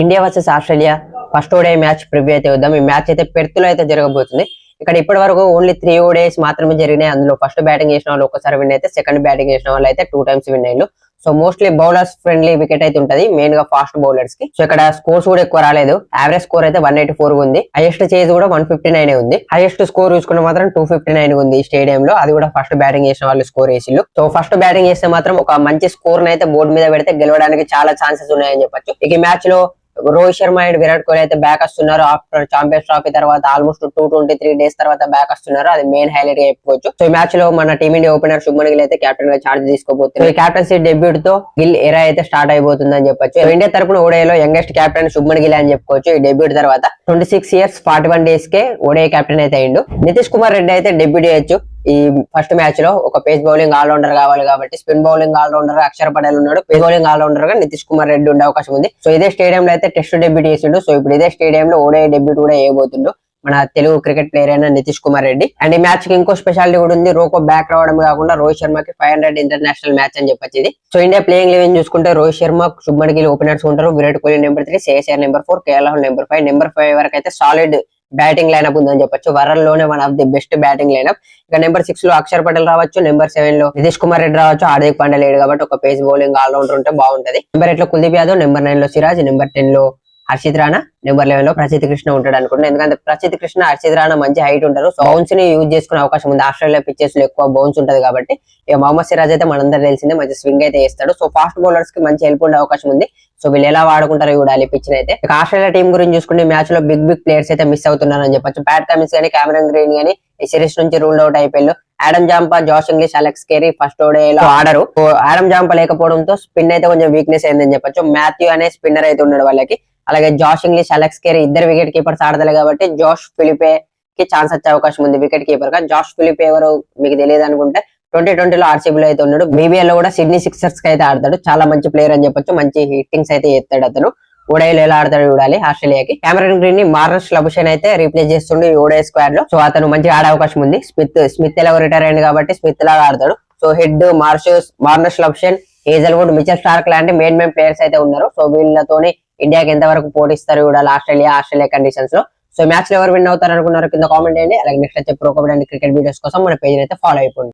India versus Australia first ODI match preview అయితే వద్దాం. ఈ మ్యాచ్ అయితే పెర్త్లో అయితే జరగబోతుంది. ఇక్కడ ఇప్పటి వరకు ఓన్లీ 3 ఓడేస్ మాత్రమే జరిగినాయి. అందులో ఫస్ట్ బ్యాటింగ్ చేసిన వాళ్ళు ఒకసారి విన్ అయితే, సెకండ్ బ్యాటింగ్ చేసిన వాళ్ళు అయితే 2 టైమ్స్ విన్ అయ్యారు. So mostly bowlers friendly wicket అయితే ఉంటది, మెయిన్ గా ఫాస్ట్ బౌలర్స్ కి. సో ఇక్కడ స్కోర్స్ కూడా ఎక్కువ రాలేదు. యావరేజ్ స్కోర్ అయితే 184 ఉంది. హైయెస్ట్ చేజ్ కూడా 159 ఉంది. హైయెస్ట్ స్కోర్ చూసుకున్న మాత్రం 259 ఉంది ఈ స్టేడియం లో. అది కూడా ఫస్ట్ బ్యాటింగ్ చేసిన వాళ్ళు స్కోర్ వేసిళ్ళు. సో ఫస్ట్ బ్యాటింగ్ చేస్తే మాత్రం ఒక మంచి స్కోర్ అయితే బోర్డు మీద పెడితే గెలవడానికి చాలా ఛాన్సెస్ ఉన్నాయని చెప్పొచ్చు. ఇక ఈ మ్యాచ్ లో రోహిత్ శర్మ అండ్ విరాట్ కోహ్లీ అయితే బ్యాక్ వస్తున్నారు. ఆఫ్టర్ ఛాంపియన్స్ ట్రోఫీ తర్వాత ఆల్మోస్ట్ 223 డేస్ తర్వాత బ్యాక్ వస్తున్నారు. అది మెయిన్ హైలైట్ గా చెప్పుకోవచ్చు. సో ఈ మ్యాచ్ లో మన టీమిండియా ఓపెనర్ శుభ్మన్ గిల్ అయితే కెప్టెన్ గా ఛార్జ్ తీసుకోబోతున్నారు. ఈ కెప్టెన్సీ డెబ్యూట్ తో గిల్ ఎరా అయితే స్టార్ట్ అయిపోతుంది అని చెప్పొచ్చు. ఇండియా తరపున ఓడిఐలో యంగెస్ట్ కెప్టెన్ శుభ్మన్ గిల్ అని చెప్పుకోవచ్చు. ఈ డెబ్యూట్ తర్వాత 26 years 41 days కే ఓడిఐ కెప్టెన్ అయితే అయ్యిండు. నితీష్ కుమార్ రెడ్డి అయితే డెబ్యూట్ చేయొచ్చు. ఈ ఫస్ట్ మ్యాచ్ లో ఒక పేస్ బౌలింగ్ ఆల్రౌండర్ కావాలి కాబట్టి spin bowling all rounder Axar Patel ఉన్నాడు. పేస్ బౌలింగ్ ఆల్రౌండర్ గా నితీష్ కుమార్ రెడ్డి ఉండే అవకాశం ఉంది. సో ఇదే స్టేడియం లో అయితే టెస్ట్ డెబ్యూట్ చేసిండు. సో ఇప్పుడు ఇదే స్టేడియం లో ఓడే డెబ్యూట్ కూడా వేయబోతుండు మన తెలుగు క్రికెట్ ప్లేయర్ అయిన నితీష్ కుమార్ రెడ్డి. అండ్ ఈ మ్యాచ్ కి ఇంకో స్పెషాలిటీ కూడా ఉంది. రోకో బ్యాక్ రావడం కాకుండా రోహిత్ శర్మకి 500 ఇంటర్నేషనల్ మ్యాచ్ అని చెప్పొచ్చు ఇది. సో ఇండియా ప్లేయింగ్ 11 చూసుకుంటే రోహిత్ శర్మ, శుభ్మన్ గిల్ ఓపెనర్స్ ఉంటారు. Virat Kohli number 3, Shreyas number 4, KL Rahul number 5. Number 5 వరకు అయితే సాలిడ్ బ్యాటింగ్ లైనప్ ఉందని చెప్పొచ్చు. వరల్డ్ లోనే one of the best batting lineup. ఇక నెంబర్ 6 లో అక్షర్ పటేల్ రావచ్చు. నెంబర్ 7 లో నితీష్ కుమార్ రెడ్డి రావచ్చు. హార్దిక్ పాండ్యా లేడు కాబట్టి ఒక పేస్ బౌలింగ్ ఆల్రౌండర్ ఉంటే బాగుంటది. నెంబర్ 8 లో కుల్దీప్ యాదవ్, నెంబర్ 9 లో సిరాజ్, నెంబర్ 10 లో హర్షిత్ రాణా, నెంబర్ 11 లో ప్రసిద్ధ్ కృష్ణ ఉంటాడు అనుకుంటున్నాను. ఎందుకంటే ప్రసిద్ధ్ కృష్ణ, హర్షిత్ రాణా మంచి హైట్ ఉంటారు. సో బౌన్స్ ని యూజ్ చేసుకునే అవకాశం ఉంది. ఆస్ట్రేలియా పిచ్చెస్ లో ఎక్కువ బౌన్స్ ఉంటది కాబట్టి. ఇక మహమ్మద్ సిరాజ్ అయితే మనందరూ తెలిసిందే, మంచి స్వింగ్ అయితే చేస్తాడు. సో ఫాస్ట్ బౌలర్స్ కి మంచి హెల్ప్ ఉండే అవకాశం ఉంది. సో వీళ్ళు ఎలా వాడుకుంటారో చూడాలి పిచ్ అయితే. ఇక ఆస్ట్రేలియా టీం గురించి చూసుకుంటే మ్యాచ్ లో బిగ్ ప్లేయర్స్ అయితే మిస్ అవుతున్నారని చెప్పొచ్చు. ప్యాట్ కమిన్స్ గానీ, కెమెరన్ గ్రీన్ గానీ ఈ సిరీస్ నుంచి రూల్డ్ అవుట్ అయిపోయారు. Adam Zampa, Josh Inglis, Alex Carey first ఓడేలో ఆడరు. ఆడమ్ జాంపా లేకపోవడంతో స్పిన్ అయితే కొంచెం వీక్నెస్ అయిందని చెప్పొచ్చు. మాథ్యూ అనే స్పిన్నర్ అయితే ఉన్నాడు వాళ్ళకి. అలాగే జోష్ ఇంగ్లీష్, అలెక్స్ కేరీ ఇద్దరు వికెట్ కీపర్స్ ఆడతలే కాబట్టి జోష్ ఫిలిపే కి ఛాన్స్ వచ్చే అవకాశం ఉంది వికెట్ కీపర్ గా. జోష్ ఫిలిపే ఎవరు మీకు తెలియదు అనుకుంటే 2020 లో ఆర్సీబీలో అయితే ఉన్నాడు. బీబీఎల్ లో కూడా సిడ్నీ సిక్సర్స్ కి అయితే ఆడతాడు. చాలా మంచి ప్లేయర్ అని చెప్పొచ్చు. మంచి హిట్టింగ్స్ అయితే చేస్తాడు అతను. ఓడైలో ఎలా ఆడతాడు చూడాలి ఆస్ట్రేలియాకి. కెమెరన్ గ్రీన్ ని మార్నస్ లబుషేన్ అయితే రీప్లేస్ చేస్తుండే ఓడే స్క్వాడ్ లో. సో అతను మంచిగా ఆడే అవకాశం ఉంది. స్మిత్ ఎలాగో రిటైర్ అయింది కాబట్టి స్మిత్ లాగా ఆడతాడు. So head Marnus Labuschagne, Hazlewood, Mitchell Starc లాంటి మెయిన్ ప్లేయర్స్ అయితే ఉన్నారు. సో వీళ్ళతోని ఇండియాకి ఎంతవరకు పోటీస్తారు చూడాలి ఆస్ట్రేలియా కండిషన్స్ లో. సో మ్యాచ్ లో ఎవరు విన్ అవుతారు అనుకున్నారు కింద కామెంట్ చేయండి. అలాగే నెక్స్ట్ వచ్చే ప్రో కబడ్డీ క్రికెట్ వీడియోస్ కోసం మన పేజ్ అయితే ఫాలో అయిపోండి.